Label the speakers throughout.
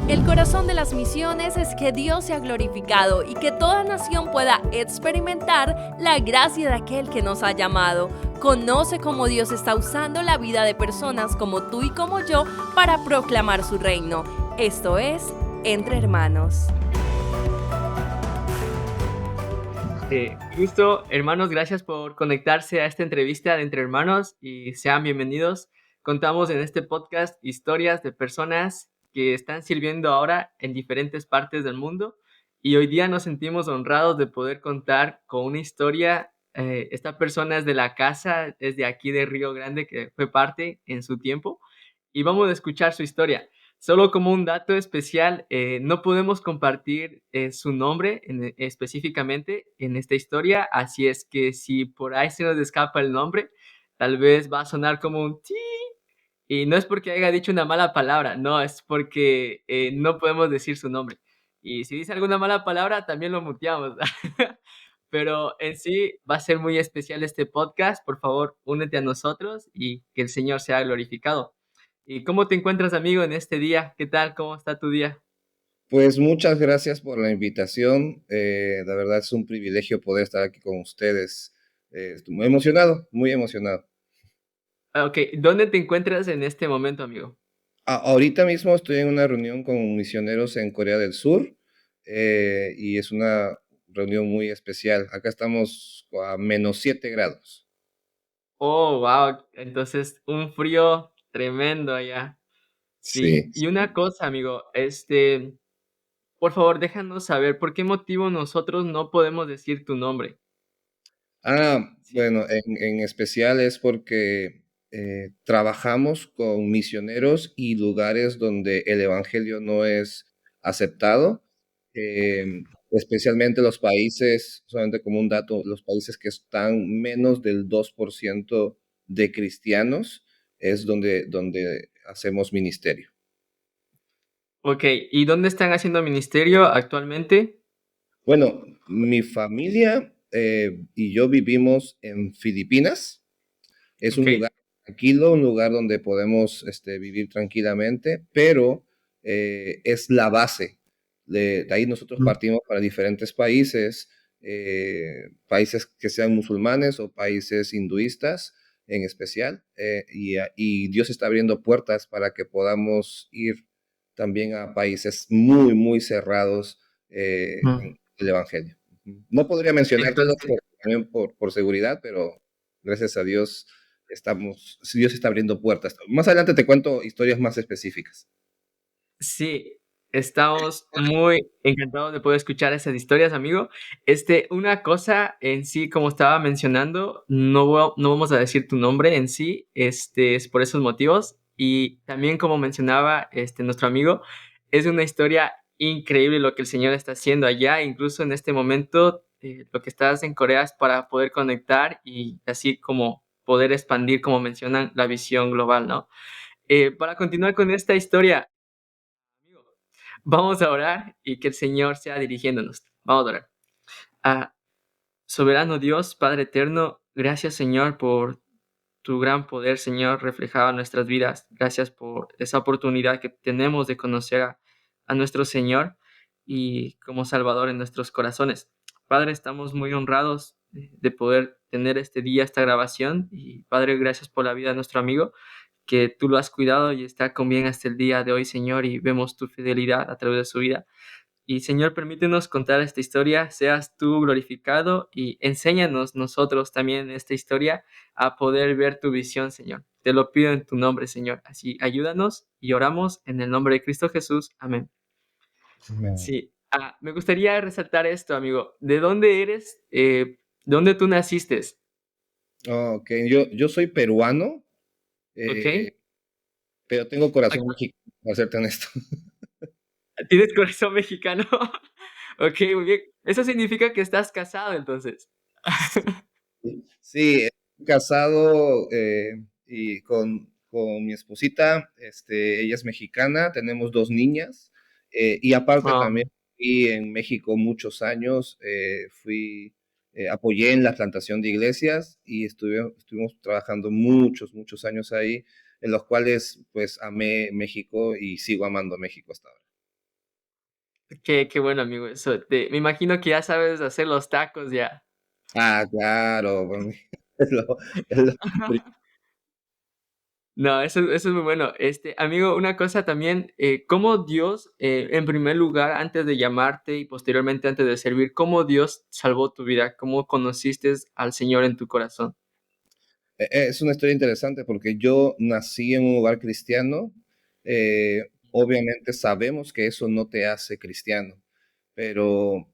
Speaker 1: El corazón de las misiones es que Dios sea glorificado y que toda nación pueda experimentar la gracia de aquel que nos ha llamado. Conoce cómo Dios está usando la vida de personas como tú y como yo para proclamar su reino. Esto es Entre Hermanos.
Speaker 2: Gusto, hermanos, gracias por conectarse a esta entrevista de Entre Hermanos y sean bienvenidos. Contamos en este podcast historias de personas que están sirviendo ahora en diferentes partes del mundo y hoy día nos sentimos honrados de poder contar con una historia. Esta persona es de la casa, es de aquí de Río Grande, que fue parte en su tiempo y vamos a escuchar su historia. Solo como un dato especial, no podemos compartir su nombre específicamente en esta historia, así es que si por ahí se nos escapa el nombre, tal vez va a sonar como un ti, y no es porque haya dicho una mala palabra, no, es porque no podemos decir su nombre. Y si dice alguna mala palabra, también lo muteamos. Pero en sí va a ser muy especial este podcast. Por favor, únete a nosotros y que el Señor sea glorificado. ¿Y cómo te encuentras, amigo, en este día? ¿Qué tal? ¿Cómo está tu día?
Speaker 3: Pues muchas gracias por la invitación. La verdad es un privilegio poder estar aquí con ustedes. Estoy muy emocionado, muy emocionado.
Speaker 2: Ok, ¿dónde te encuentras en este momento, amigo?
Speaker 3: Ahorita mismo estoy en una reunión con misioneros en Corea del Sur y es una reunión muy especial. Acá estamos a -7 grados.
Speaker 2: Oh, wow. Entonces, un frío tremendo allá. Sí.
Speaker 3: Sí.
Speaker 2: Y una cosa, amigo, por favor, déjanos saber por qué motivo nosotros no podemos decir tu nombre. Sí.
Speaker 3: Bueno, en especial es porque trabajamos con misioneros y lugares donde el evangelio no es aceptado, especialmente los países, solamente como un dato, los países que están menos del 2% de cristianos es donde hacemos ministerio.
Speaker 2: Ok, ¿y dónde están haciendo ministerio actualmente?
Speaker 3: Bueno, mi familia y yo vivimos en Filipinas. Es
Speaker 2: Ok.
Speaker 3: un lugar tranquilo, un lugar donde podemos vivir tranquilamente, pero es la base. De ahí nosotros
Speaker 2: Mm.
Speaker 3: partimos para diferentes países, países que sean musulmanes o países hinduistas en especial, y Dios está abriendo puertas para que podamos ir también a países muy, muy cerrados
Speaker 2: Mm.
Speaker 3: en el Evangelio. No podría mencionártelo
Speaker 2: Entonces,
Speaker 3: también por seguridad, pero gracias a Dios Dios está abriendo puertas. Más adelante te cuento historias más específicas.
Speaker 2: sí, estamos muy encantados de poder escuchar esas historias, amigo. Una cosa en sí, como estaba mencionando, no vamos a decir tu nombre en sí, es por esos motivos. Y también, como mencionaba nuestro amigo, es una historia increíble lo que el Señor está haciendo allá. Incluso en este momento, lo que estás en Corea es para poder conectar y así como poder expandir, como mencionan, la visión global, ¿no? Para continuar con esta historia, amigo, vamos a orar y que el Señor sea dirigiéndonos. Vamos a orar. Ah, soberano Dios, Padre eterno, gracias, Señor, por tu gran poder, Señor, reflejado en nuestras vidas. Gracias por esa oportunidad que tenemos de conocer a nuestro Señor y como Salvador en nuestros corazones. Padre, estamos muy honrados de poder tener este día, esta grabación. Y Padre, gracias por la vida de nuestro amigo, que tú lo has cuidado y está con bien hasta el día de hoy, Señor, y vemos tu fidelidad a través de su vida. Y Señor, permítenos contar esta historia, seas tú glorificado y enséñanos nosotros también esta historia a poder ver tu visión, Señor. Te lo pido en tu nombre, Señor. Así ayúdanos y oramos en el nombre de Cristo Jesús. Amén.
Speaker 3: Amén.
Speaker 2: Sí, me gustaría resaltar esto, amigo. ¿De dónde eres? ¿Dónde tú naciste?
Speaker 3: Ok, yo soy peruano,
Speaker 2: ¿Ok?
Speaker 3: pero tengo corazón mexicano, para serte honesto.
Speaker 2: ¿Tienes corazón mexicano? Ok, muy bien. Eso significa que estás casado, entonces.
Speaker 3: Sí, estoy casado y con mi esposita, ella es mexicana, tenemos 2 niñas, y aparte también
Speaker 2: Um,
Speaker 3: fui en México muchos años, apoyé en la plantación de iglesias y estuvimos trabajando muchos, muchos años ahí, en los cuales pues amé México y sigo amando México hasta ahora.
Speaker 2: Qué bueno, amigo, eso. Me imagino que ya sabes hacer los tacos ya.
Speaker 3: Ah, claro, para mí es lo pri
Speaker 2: No, eso es muy bueno. Amigo, una cosa también, ¿cómo Dios, en primer lugar, antes de llamarte y posteriormente antes de servir, cómo Dios salvó tu vida? ¿Cómo conociste al Señor en tu corazón?
Speaker 3: es una historia interesante porque yo nací en un hogar cristiano, obviamente sabemos que eso no te hace cristiano, pero,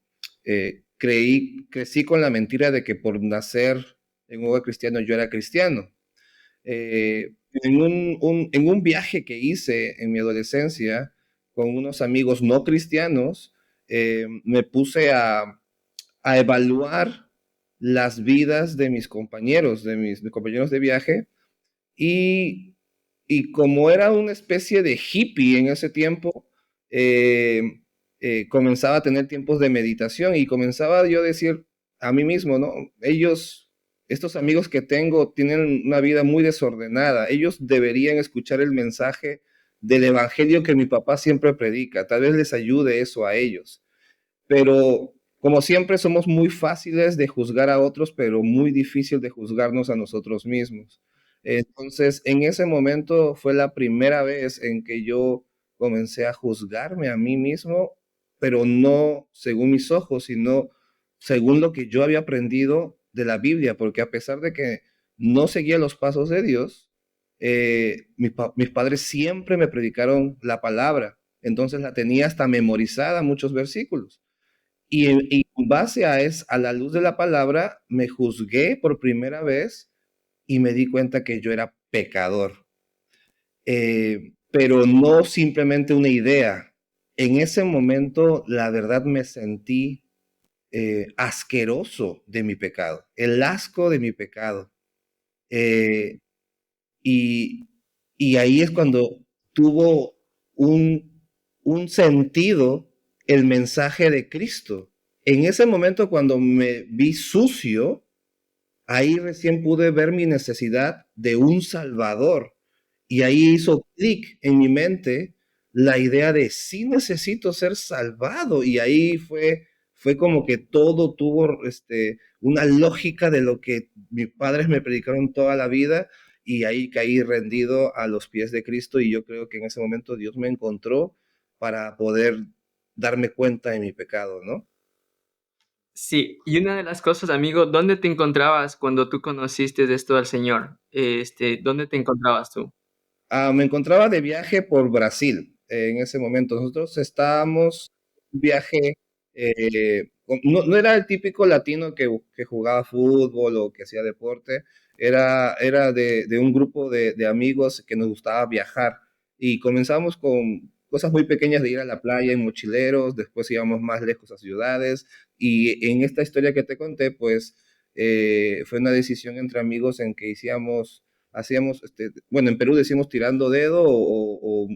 Speaker 3: crecí con la mentira de que por nacer en un hogar cristiano yo era cristiano. En un viaje que hice en mi adolescencia con unos amigos no cristianos, me puse a evaluar las vidas de mis compañeros, de mis compañeros de viaje, y, y como era una especie de hippie en ese tiempo, comenzaba a tener tiempos de meditación y comenzaba yo a decir a mí mismo, ¿no? Estos amigos que tengo tienen una vida muy desordenada, ellos deberían escuchar el mensaje del evangelio que mi papá siempre predica, tal vez les ayude eso a ellos. Pero como siempre somos muy fáciles de juzgar a otros, pero muy difícil de juzgarnos a nosotros mismos. Entonces, en ese momento fue la primera vez en que yo comencé a juzgarme a mí mismo, pero no según mis ojos, sino según lo que yo había aprendido de la Biblia, porque a pesar de que no seguía los pasos de Dios, mis padres siempre me predicaron la palabra, entonces la tenía hasta memorizada muchos versículos. Y en base a la luz de la palabra, me juzgué por primera vez y me di cuenta que yo era pecador. Pero no simplemente una idea. En ese momento, la verdad, me sentí asqueroso de mi pecado, el asco de mi pecado. Eh, y, y ahí es cuando tuvo un sentido el mensaje de Cristo. En ese momento, cuando me vi sucio, ahí recién pude ver mi necesidad de un Salvador. Y ahí hizo clic en mi mente la idea de sí necesito ser salvado. Y ahí fue como que todo tuvo una lógica de lo que mis padres me predicaron toda la vida. Y ahí caí rendido a los pies de Cristo. Y yo creo que en ese momento Dios me encontró para poder darme cuenta de mi pecado, ¿no?
Speaker 2: Sí, y una de las cosas, amigo, ¿dónde te encontrabas cuando tú conociste de esto al Señor? ¿Dónde te encontrabas tú?
Speaker 3: Me encontraba de viaje por Brasil en ese momento. Nosotros estábamos un viaje, no era el típico latino que jugaba fútbol o que hacía deporte, era de un grupo de amigos que nos gustaba viajar y comenzamos con cosas muy pequeñas de ir a la playa en mochileros, después íbamos más lejos a ciudades y en esta historia que te conté, pues fue una decisión entre amigos en que hacíamos, bueno, en Perú decimos tirando dedo o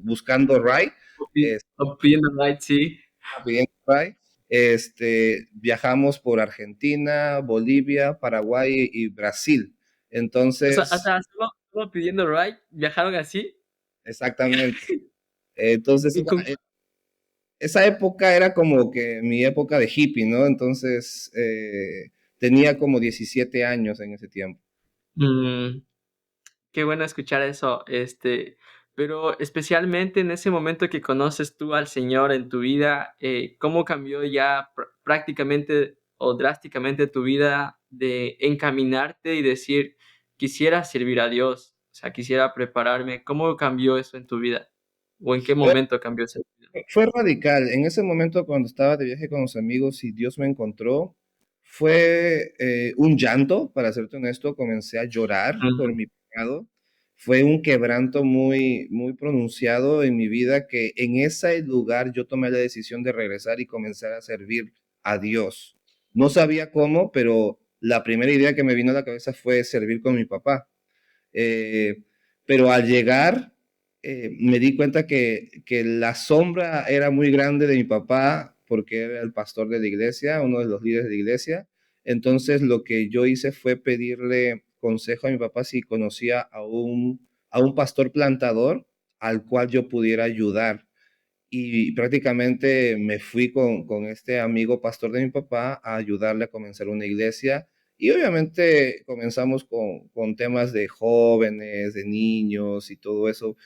Speaker 3: buscando ride,
Speaker 2: O pidiendo ride, sí.
Speaker 3: pidiendo ride. Viajamos por Argentina, Bolivia, Paraguay y Brasil.
Speaker 2: O sea,
Speaker 3: Entonces,
Speaker 2: hasta solo pidiendo ride, viajaron así.
Speaker 3: exactamente. Entonces,
Speaker 2: ¿Y con
Speaker 3: esa época era como que mi época de hippie, ¿no? Entonces, tenía como 17 años en ese tiempo.
Speaker 2: mm, qué bueno escuchar eso, pero especialmente en ese momento que conoces tú al Señor en tu vida, ¿cómo cambió ya prácticamente o drásticamente tu vida de encaminarte y decir, quisiera servir a Dios, o sea, quisiera prepararme? ¿Cómo cambió eso en tu vida? ¿O en qué momento cambió eso en tu vida?
Speaker 3: Fue radical. En ese momento, cuando estaba de viaje con los amigos y Dios me encontró, fue un llanto, para serte honesto, comencé a llorar por
Speaker 2: Ujú.
Speaker 3: mi pecado. Fue un quebranto muy, muy pronunciado en mi vida que en ese lugar yo tomé la decisión de regresar y comenzar a servir a Dios. No sabía cómo, pero la primera idea que me vino a la cabeza fue servir con mi papá. Eh, pero al llegar, me di cuenta que la sombra era muy grande de mi papá porque era el pastor de la iglesia, uno de los líderes de la iglesia. Entonces lo que yo hice fue pedirle consejo a mi papá si conocía a un pastor plantador al cual yo pudiera ayudar. y prácticamente me fui con este amigo pastor de mi papá a ayudarle a comenzar una iglesia. Y obviamente comenzamos con temas de jóvenes, de niños y todo eso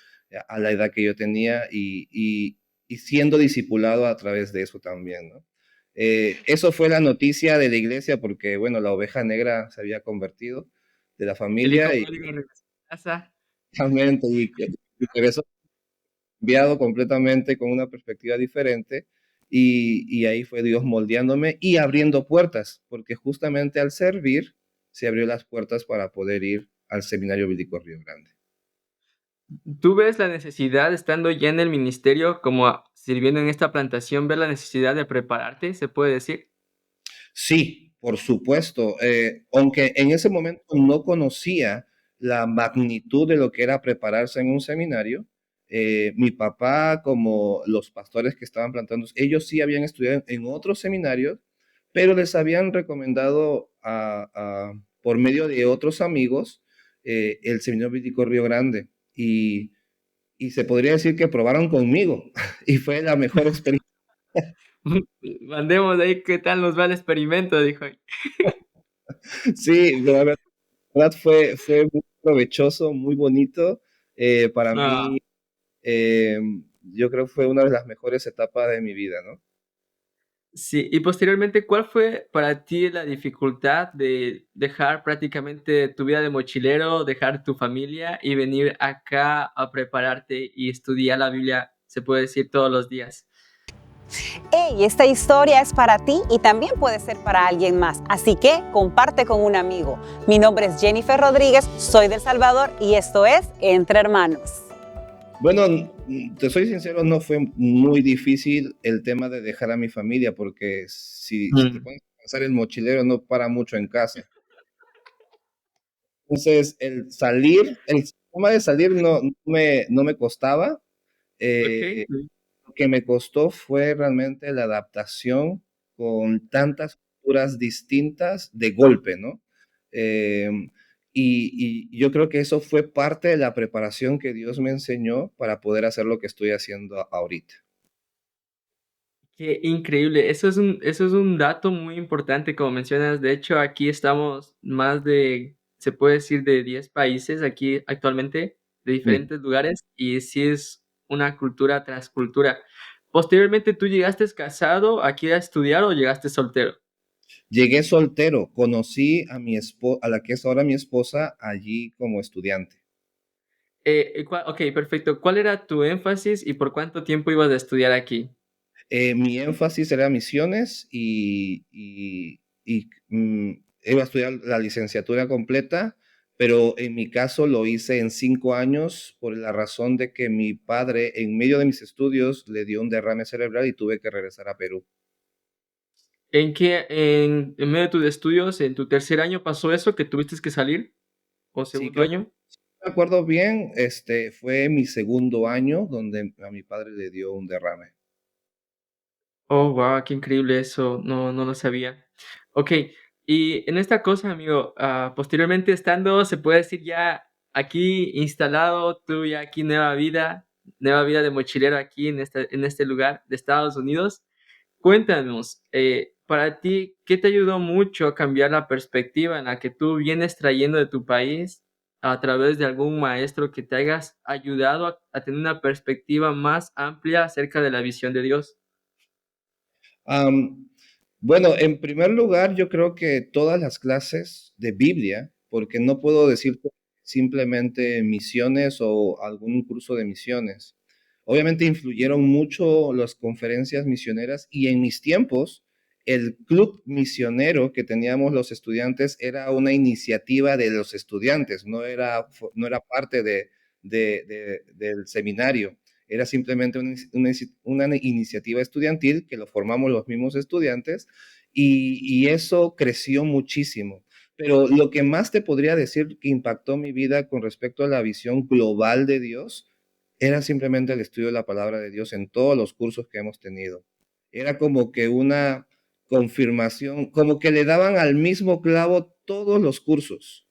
Speaker 3: a la edad que yo tenía y siendo discipulado a través de eso también, ¿no? Eso fue la noticia de la iglesia porque, bueno, la oveja negra se había convertido de la
Speaker 2: El hijo
Speaker 3: familia y
Speaker 2: pródigo regresó a casa.
Speaker 3: realmente y regresó cambiado completamente con una perspectiva diferente y ahí fue Dios moldeándome y abriendo puertas, porque justamente al servir se abrió las puertas para poder ir al Seminario Bíblico Río Grande.
Speaker 2: ¿Tú ves la necesidad, estando ya en el ministerio, como sirviendo en esta plantación, ver la necesidad de prepararte, se puede decir?
Speaker 3: Sí, por supuesto, aunque en ese momento no conocía la magnitud de lo que era prepararse en un seminario, mi papá, como los pastores que estaban plantando, ellos sí habían estudiado en otros seminarios, pero les habían recomendado por medio de otros amigos el Seminario Bíblico Río Grande y se podría decir que probaron conmigo y fue la mejor experiencia.
Speaker 2: Mandemos ahí qué tal nos va el experimento, dijo.
Speaker 3: Sí, la verdad fue muy provechoso, muy bonito. Para
Speaker 2: Ah,
Speaker 3: mí, eh, yo creo que fue una de las mejores etapas de mi vida, ¿no?
Speaker 2: sí, y posteriormente, ¿cuál fue para ti la dificultad de dejar prácticamente tu vida de mochilero, dejar tu familia y venir acá a prepararte y estudiar la Biblia, se puede decir, todos los días?
Speaker 4: Hey, esta historia es para ti y también puede ser para alguien más, así que comparte con un amigo. Mi nombre es Jennifer Rodríguez, soy del Salvador y esto es Entre Hermanos.
Speaker 3: Bueno, te soy sincero, no fue muy difícil el tema de dejar a mi familia, porque si te
Speaker 2: Mm,
Speaker 3: pones a pensar, el mochilero no para mucho en casa. Entonces, el tema de salir no me costaba.
Speaker 2: okey,
Speaker 3: Eh, Lo que me costó fue realmente la adaptación con tantas culturas distintas de golpe, ¿no? Em, y yo creo que eso fue parte de la preparación que Dios me enseñó para poder hacer lo que estoy haciendo ahorita.
Speaker 2: qué increíble. Eso es un dato muy importante, como mencionas. De hecho, aquí estamos más de, se puede decir, de 10 países aquí actualmente, de
Speaker 3: Mm.
Speaker 2: diferentes lugares, y sí es una cultura tras cultura. Posteriormente, ¿tú llegaste casado aquí a estudiar o llegaste soltero?
Speaker 3: Llegué soltero, conocí a la que es ahora mi esposa allí como estudiante.
Speaker 2: Okey, perfecto. ¿Cuál era tu énfasis y por cuánto tiempo ibas a estudiar aquí?
Speaker 3: Mi énfasis era misiones iba a estudiar la licenciatura completa, pero en mi caso lo hice en 5 años por la razón de que mi padre en medio de mis estudios le dio un derrame cerebral y tuve que regresar a Perú.
Speaker 2: ¿En medio de tus estudios, en tu tercer año pasó eso, que tuviste que salir, o
Speaker 3: Sí,
Speaker 2: segundo
Speaker 3: creo
Speaker 2: año?
Speaker 3: que me acuerdo bien, fue mi segundo año donde a mi padre le dio un derrame.
Speaker 2: Oh, guau, qué increíble eso, no lo sabía. Okey, y en esta cosa, amigo, posteriormente estando, se puede decir, ya aquí instalado, tú ya aquí nueva vida de mochilero aquí en este lugar de Estados Unidos. Cuéntanos, para ti, ¿qué te ayudó mucho a cambiar la perspectiva en la que tú vienes trayendo de tu país a través de algún maestro que te hayas ayudado a tener una perspectiva más amplia acerca de la visión de Dios?
Speaker 3: Am, bueno, en primer lugar, yo creo que todas las clases de Biblia, porque no puedo decirte simplemente misiones o algún curso de misiones. Obviamente influyeron mucho las conferencias misioneras y en mis tiempos, el club misionero que teníamos los estudiantes era una iniciativa de los estudiantes, no era parte del seminario. Era simplemente una iniciativa estudiantil que lo formamos los mismos estudiantes y eso creció muchísimo. Pero lo que más te podría decir que impactó mi vida con respecto a la visión global de Dios era simplemente el estudio de la palabra de Dios en todos los cursos que hemos tenido. Era como que una confirmación, como que le daban al mismo clavo todos los cursos.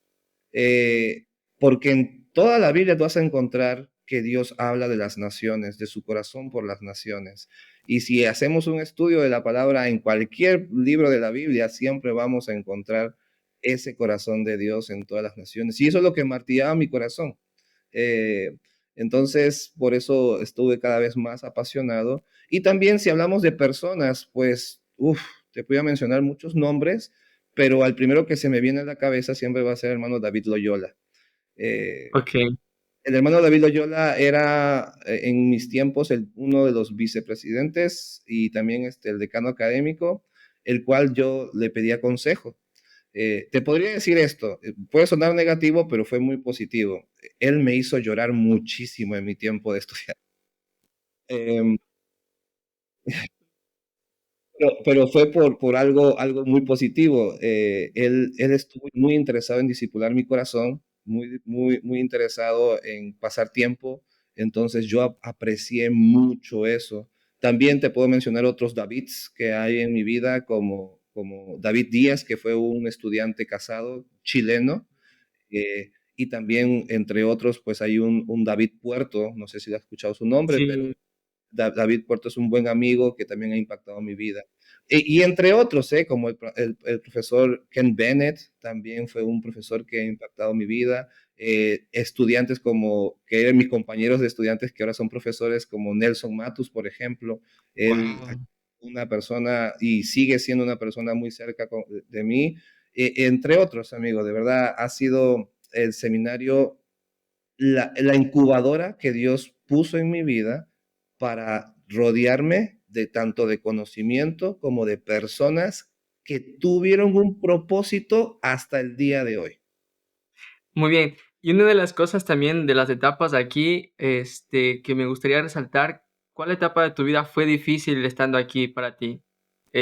Speaker 3: Porque en toda la Biblia tú vas a encontrar que Dios habla de las naciones, de su corazón por las naciones. Y si hacemos un estudio de la palabra en cualquier libro de la Biblia, siempre vamos a encontrar ese corazón de Dios en todas las naciones. Y eso es lo que martillaba mi corazón. Eh, entonces, por eso estuve cada vez más apasionado. Y también si hablamos de personas, pues, te voy a mencionar muchos nombres, pero al primero que se me viene a la cabeza siempre va a ser el hermano David Loyola.
Speaker 2: Ok.
Speaker 3: El hermano David Loyola era en mis tiempos uno de los vicepresidentes y también el decano académico, el cual yo le pedía consejo. Te podría decir esto, puede sonar negativo, pero fue muy positivo. Él me hizo llorar muchísimo en mi tiempo de estudiar. Eh, pero fue por algo muy positivo. Él estuvo muy interesado en discipular mi corazón, muy interesado en pasar tiempo. Entonces yo aprecié mucho eso. También te puedo mencionar otros Davids que hay en mi vida, como David Díaz, que fue un estudiante casado chileno. Y también, entre otros, pues hay un David Puerto, no sé si has escuchado su nombre, pero
Speaker 2: Sí,
Speaker 3: David Puerto es un buen amigo que también ha impactado mi vida. Y entre otros, como el profesor Ken Bennett, también fue un profesor que ha impactado mi vida. Estudiantes que eran mis compañeros de estudiantes que ahora son profesores, como Nelson Matus, por ejemplo. Él,
Speaker 2: wow.
Speaker 3: una persona, y sigue siendo una persona muy cerca de mí. Entre otros, amigos, de verdad, ha sido el seminario la incubadora que Dios puso en mi vida para rodearme de tanto de conocimiento como de personas que tuvieron un propósito hasta el día de hoy.
Speaker 2: Muy bien. Y una de las cosas también de las etapas aquí, que me gustaría resaltar, ¿cuál etapa de tu vida fue difícil estando aquí para ti?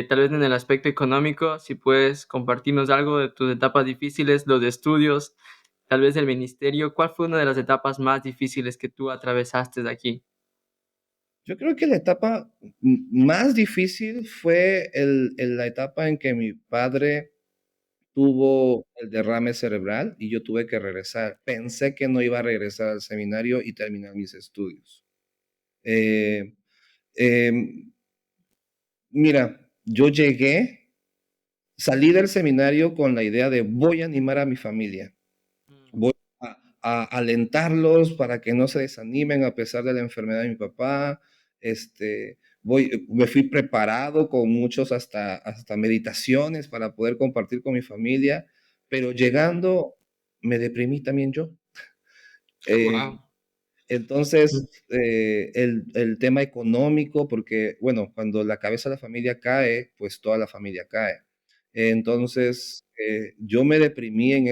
Speaker 2: Tal vez en el aspecto económico, si puedes compartirnos algo de tus etapas difíciles, los de estudios, tal vez del ministerio, ¿cuál fue una de las etapas más difíciles que tú atravesaste de aquí?
Speaker 3: Yo creo que la etapa más difícil fue la etapa en que mi padre tuvo el derrame cerebral y yo tuve que regresar. Pensé que no iba a regresar al seminario y terminar mis estudios. Eh, em, Mira, salí del seminario con la idea de voy a animar a mi familia,
Speaker 2: Mm.
Speaker 3: voy a alentarlos para que no se desanimen a pesar de la enfermedad de mi papá. Me fui preparado con muchos hasta meditaciones para poder compartir con mi familia, pero llegando me deprimí también yo. Eh,
Speaker 2: Wow.
Speaker 3: entonces, el tema económico, porque, bueno, cuando la cabeza de la familia cae, pues toda la familia cae. Entonces, yo me deprimí en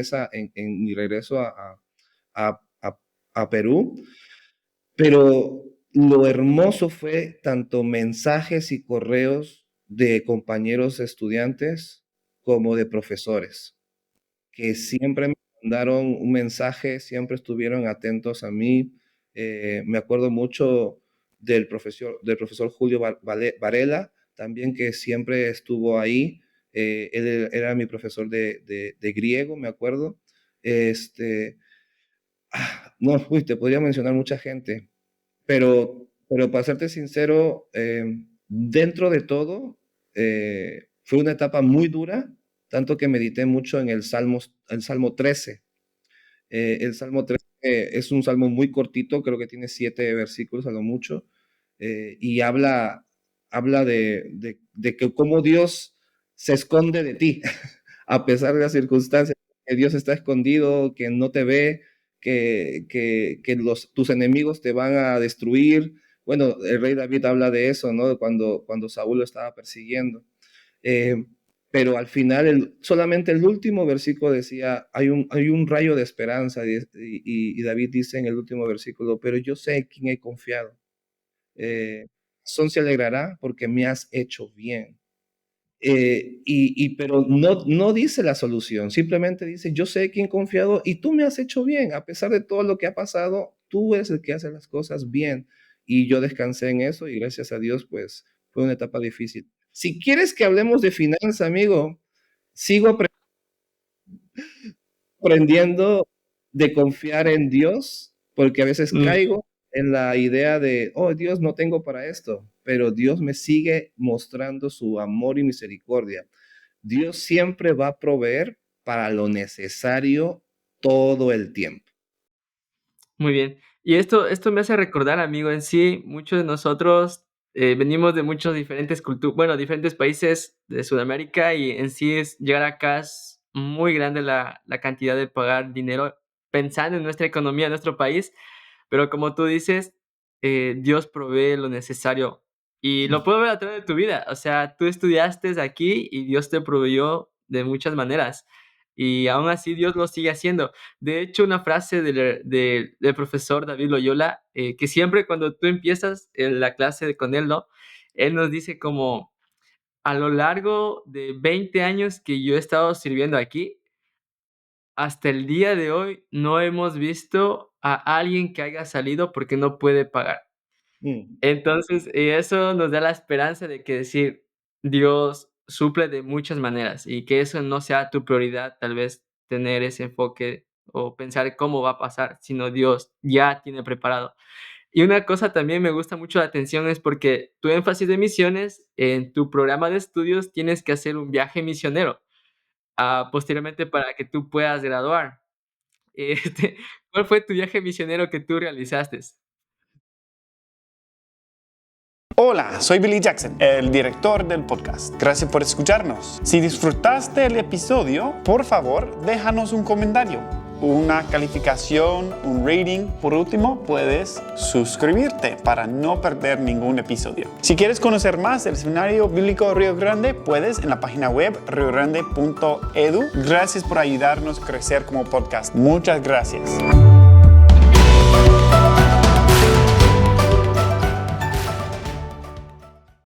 Speaker 3: mi regreso a, a- a Perú, pero lo hermoso fue tanto mensajes y correos de compañeros estudiantes como de profesores que siempre me mandaron un mensaje, siempre estuvieron atentos a mí. Me acuerdo mucho del profesor Julio Varela, también que siempre estuvo ahí. Él era mi profesor de griego, me acuerdo. Este, no, te podría mencionar mucha gente, pero para serte sincero, dentro de todo, fue una etapa muy dura, tanto que medité mucho en el Salmo 13. El Salmo 13 es un salmo muy cortito, creo que tiene 7 versículos a lo mucho, y habla de que cómo Dios se esconde de ti, a pesar de las circunstancias, que Dios está escondido, que no te ve, tus enemigos te van a destruir. Bueno, el rey David habla de eso, ¿no? Cuando Saúl lo estaba persiguiendo. Eh, pero al final, solamente el último versículo decía, hay un rayo de esperanza, y David dice en el último versículo, pero yo sé en quién he confiado. Son se alegrará porque me has hecho bien. Pero no dice la solución, simplemente dice, yo sé en quién he confiado y tú me has hecho bien, a pesar de todo lo que ha pasado, tú eres el que hace las cosas bien. Y yo descansé en eso y gracias a Dios, pues fue una etapa difícil. Si quieres que hablemos de finanzas, amigo, sigo aprendiendo de confiar en Dios, porque a veces
Speaker 2: Mm.
Speaker 3: caigo en la idea de, oh Dios, no tengo para esto, pero Dios me sigue mostrando su amor y misericordia. Dios siempre va a proveer para lo necesario todo el tiempo.
Speaker 2: Muy bien. Y esto me hace recordar, amigo, en sí, muchos de nosotros venimos de muchos diferentes diferentes países de Sudamérica, y en sí llegar acá es muy grande la cantidad de pagar dinero pensando en nuestra economía, en nuestro país, pero como tú dices, Dios provee lo necesario y lo puedo ver a través de tu vida. O sea, tú estudiaste aquí y Dios te proveyó de muchas maneras, y aún así Dios lo sigue haciendo. De hecho, una frase del profesor David Loyola, que siempre cuando tú empiezas en la clase con él, ¿no? Él nos dice como, a lo largo de 20 años que yo he estado sirviendo aquí, hasta el día de hoy no hemos visto a alguien que haya salido porque no puede pagar.
Speaker 3: Mm.
Speaker 2: Entonces, eso nos da la esperanza de que decir, Dios suple de muchas maneras, y que eso no sea tu prioridad, tal vez tener ese enfoque o pensar cómo va a pasar, sino Dios ya tiene preparado. Y una cosa también me gusta mucho la atención es porque tu énfasis de misiones, en tu programa de estudios tienes que hacer un viaje misionero, posteriormente para que tú puedas graduar. Este, ¿Cuál fue tu viaje misionero que tú realizaste?
Speaker 5: Hola, soy Billy Jackson, el director del podcast. Gracias por escucharnos. Si disfrutaste el episodio, por favor, déjanos un comentario, una calificación, un rating. Por último, puedes suscribirte para no perder ningún episodio. Si quieres conocer más del Seminario Bíblico Río Grande, puedes en la página web riogrande.edu. Gracias por ayudarnos a crecer como podcast. Muchas gracias.